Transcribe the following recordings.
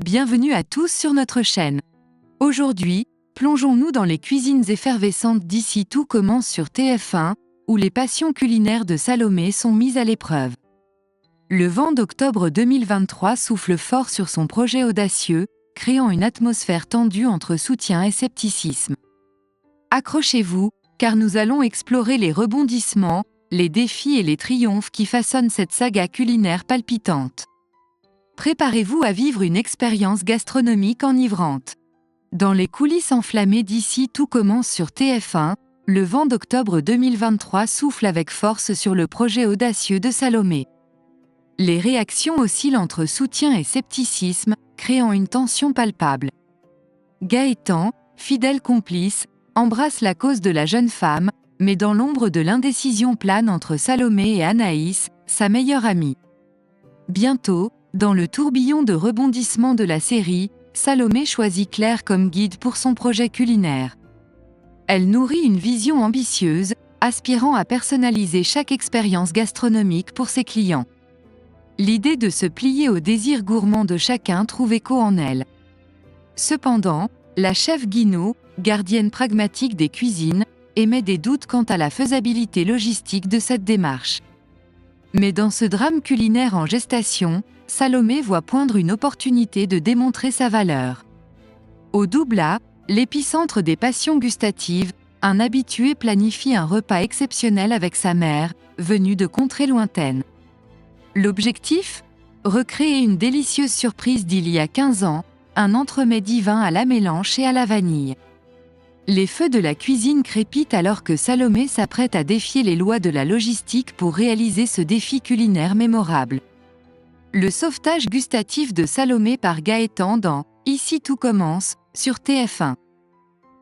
Bienvenue à tous sur notre chaîne. Aujourd'hui, plongeons-nous dans les cuisines effervescentes d'Ici Tout commence sur TF1, où les passions culinaires de Salomé sont mises à l'épreuve. Le vent d'octobre 2023 souffle fort sur son projet audacieux, créant une atmosphère tendue entre soutien et scepticisme. Accrochez-vous, car nous allons explorer les rebondissements, les défis et les triomphes qui façonnent cette saga culinaire palpitante. Préparez-vous à vivre une expérience gastronomique enivrante. Dans les coulisses enflammées d'Ici Tout commence sur TF1, le vent d'octobre 2023 souffle avec force sur le projet audacieux de Salomé. Les réactions oscillent entre soutien et scepticisme, créant une tension palpable. Gaëtan, fidèle complice, embrasse la cause de la jeune femme, mais dans l'ombre de l'indécision plane entre Salomé et Anaïs, sa meilleure amie. Bientôt, dans le tourbillon de rebondissements de la série, Salomé choisit Claire comme guide pour son projet culinaire. Elle nourrit une vision ambitieuse, aspirant à personnaliser chaque expérience gastronomique pour ses clients. L'idée de se plier aux désirs gourmands de chacun trouve écho en elle. Cependant, la chef Guinaud, gardienne pragmatique des cuisines, émet des doutes quant à la faisabilité logistique de cette démarche. Mais dans ce drame culinaire en gestation, Salomé voit poindre une opportunité de démontrer sa valeur. Au Doubla, l'épicentre des passions gustatives, un habitué planifie un repas exceptionnel avec sa mère, venue de contrées lointaines. L'objectif ? Recréer une délicieuse surprise d'il y a 15 ans, un entremets divin à la mélange et à la vanille. Les feux de la cuisine crépitent alors que Salomé s'apprête à défier les lois de la logistique pour réaliser ce défi culinaire mémorable. Le sauvetage gustatif de Salomé par Gaëtan dans Ici Tout commence, sur TF1.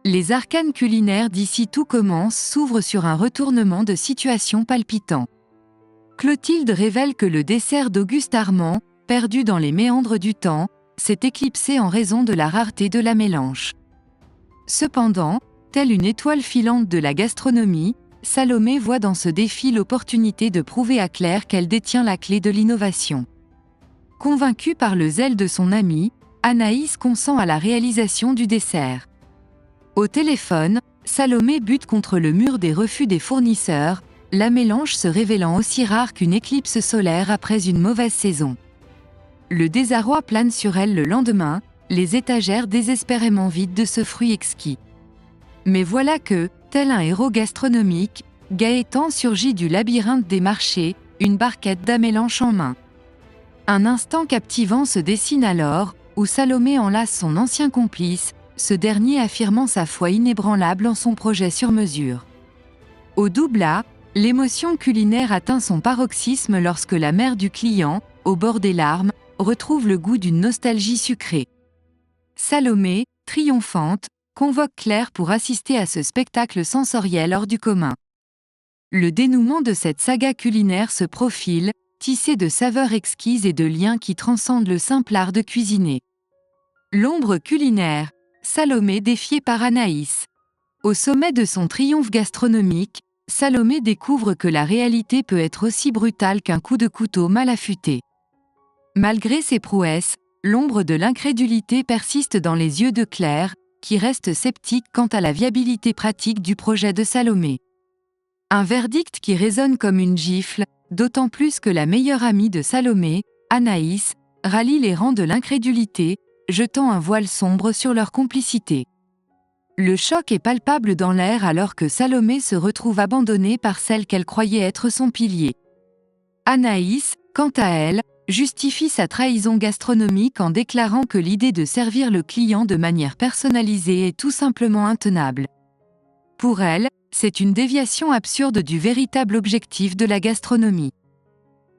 Les arcanes culinaires d'Ici Tout commence s'ouvrent sur un retournement de situation palpitant. Clotilde révèle que le dessert d'Auguste Armand, perdu dans les méandres du temps, s'est éclipsé en raison de la rareté de la mélange. Cependant, telle une étoile filante de la gastronomie, Salomé voit dans ce défi l'opportunité de prouver à Claire qu'elle détient la clé de l'innovation. Convaincue par le zèle de son amie, Anaïs consent à la réalisation du dessert. Au téléphone, Salomé bute contre le mur des refus des fournisseurs, la mélange se révélant aussi rare qu'une éclipse solaire après une mauvaise saison. Le désarroi plane sur elle le lendemain, les étagères désespérément vides de ce fruit exquis. Mais voilà que, tel un héros gastronomique, Gaëtan surgit du labyrinthe des marchés, une barquette d'amélanche en main. Un instant captivant se dessine alors, où Salomé enlace son ancien complice, ce dernier affirmant sa foi inébranlable en son projet sur mesure. Au Doubla, l'émotion culinaire atteint son paroxysme lorsque la mère du client, au bord des larmes, retrouve le goût d'une nostalgie sucrée. Salomé, triomphante, convoque Claire pour assister à ce spectacle sensoriel hors du commun. Le dénouement de cette saga culinaire se profile, tissé de saveurs exquises et de liens qui transcendent le simple art de cuisiner. L'ombre culinaire, Salomé défiée par Anaïs. Au sommet de son triomphe gastronomique, Salomé découvre que la réalité peut être aussi brutale qu'un coup de couteau mal affûté. Malgré ses prouesses, l'ombre de l'incrédulité persiste dans les yeux de Claire, qui reste sceptique quant à la viabilité pratique du projet de Salomé. Un verdict qui résonne comme une gifle, d'autant plus que la meilleure amie de Salomé, Anaïs, rallie les rangs de l'incrédulité, jetant un voile sombre sur leur complicité. Le choc est palpable dans l'air alors que Salomé se retrouve abandonnée par celle qu'elle croyait être son pilier. Anaïs, quant à elle, justifie sa trahison gastronomique en déclarant que l'idée de servir le client de manière personnalisée est tout simplement intenable. Pour elle, c'est une déviation absurde du véritable objectif de la gastronomie.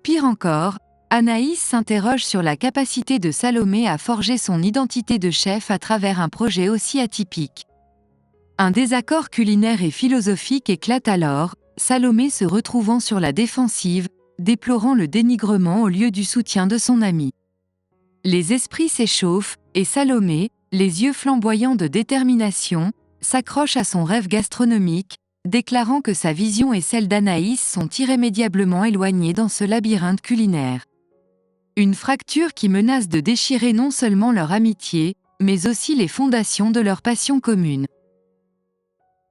Pire encore, Anaïs s'interroge sur la capacité de Salomé à forger son identité de chef à travers un projet aussi atypique. Un désaccord culinaire et philosophique éclate alors, Salomé se retrouvant sur la défensive, déplorant le dénigrement au lieu du soutien de son ami. Les esprits s'échauffent, et Salomé, les yeux flamboyants de détermination, s'accroche à son rêve gastronomique, déclarant que sa vision et celle d'Anaïs sont irrémédiablement éloignées dans ce labyrinthe culinaire. Une fracture qui menace de déchirer non seulement leur amitié, mais aussi les fondations de leur passion commune.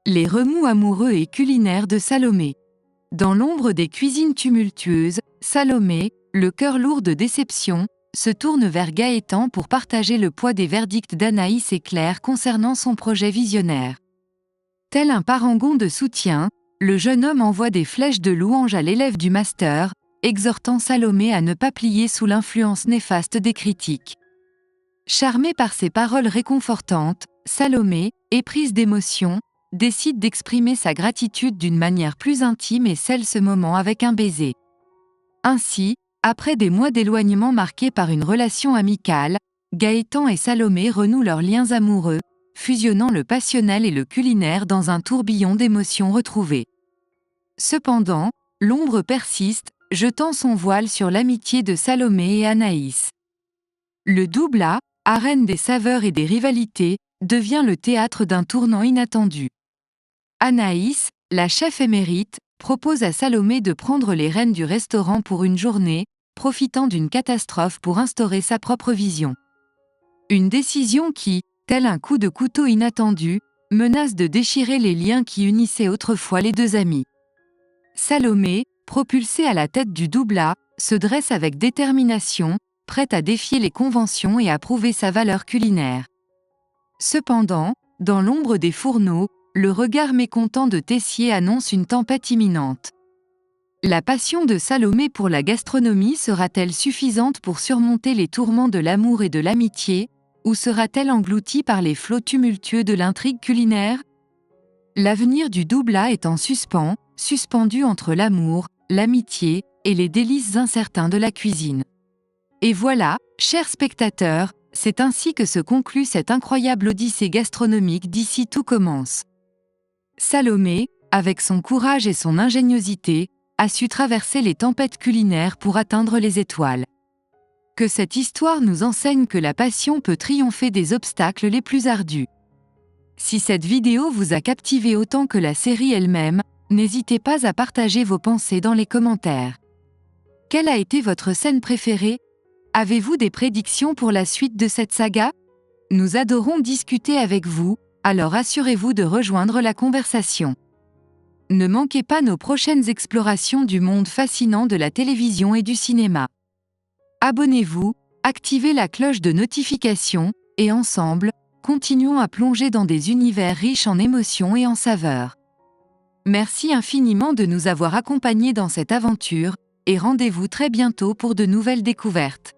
Les remous amoureux et culinaires de Salomé. Dans l'ombre des cuisines tumultueuses, Salomé, le cœur lourd de déception, se tourne vers Gaëtan pour partager le poids des verdicts d'Anaïs et Claire concernant son projet visionnaire. Tel un parangon de soutien, le jeune homme envoie des flèches de louange à l'élève du master, exhortant Salomé à ne pas plier sous l'influence néfaste des critiques. Charmée par ces paroles réconfortantes, Salomé, éprise d'émotion, décide d'exprimer sa gratitude d'une manière plus intime et scelle ce moment avec un baiser. Ainsi, après des mois d'éloignement marqués par une relation amicale, Gaëtan et Salomé renouent leurs liens amoureux, fusionnant le passionnel et le culinaire dans un tourbillon d'émotions retrouvées. Cependant, l'ombre persiste, jetant son voile sur l'amitié de Salomé et Anaïs. Le Doublat, arène des saveurs et des rivalités, devient le théâtre d'un tournant inattendu. Anaïs, la chef émérite, propose à Salomé de prendre les rênes du restaurant pour une journée, profitant d'une catastrophe pour instaurer sa propre vision. Une décision qui, tel un coup de couteau inattendu, menace de déchirer les liens qui unissaient autrefois les deux amis. Salomé, propulsée à la tête du Doublat, se dresse avec détermination, prête à défier les conventions et à prouver sa valeur culinaire. Cependant, dans l'ombre des fourneaux, le regard mécontent de Tessier annonce une tempête imminente. La passion de Salomé pour la gastronomie sera-t-elle suffisante pour surmonter les tourments de l'amour et de l'amitié, ou sera-t-elle engloutie par les flots tumultueux de l'intrigue culinaire ? L'avenir du Doublat est en suspens, suspendu entre l'amour, l'amitié et les délices incertains de la cuisine. Et voilà, chers spectateurs, c'est ainsi que se conclut cette incroyable odyssée gastronomique d'Ici tout commence. Salomé, avec son courage et son ingéniosité, a su traverser les tempêtes culinaires pour atteindre les étoiles. Que cette histoire nous enseigne que la passion peut triompher des obstacles les plus ardus. Si cette vidéo vous a captivé autant que la série elle-même, n'hésitez pas à partager vos pensées dans les commentaires. Quelle a été votre scène préférée ? Avez-vous des prédictions pour la suite de cette saga ? Nous adorons discuter avec vous, alors assurez-vous de rejoindre la conversation. Ne manquez pas nos prochaines explorations du monde fascinant de la télévision et du cinéma. Abonnez-vous, activez la cloche de notification, et ensemble, continuons à plonger dans des univers riches en émotions et en saveurs. Merci infiniment de nous avoir accompagnés dans cette aventure, et rendez-vous très bientôt pour de nouvelles découvertes.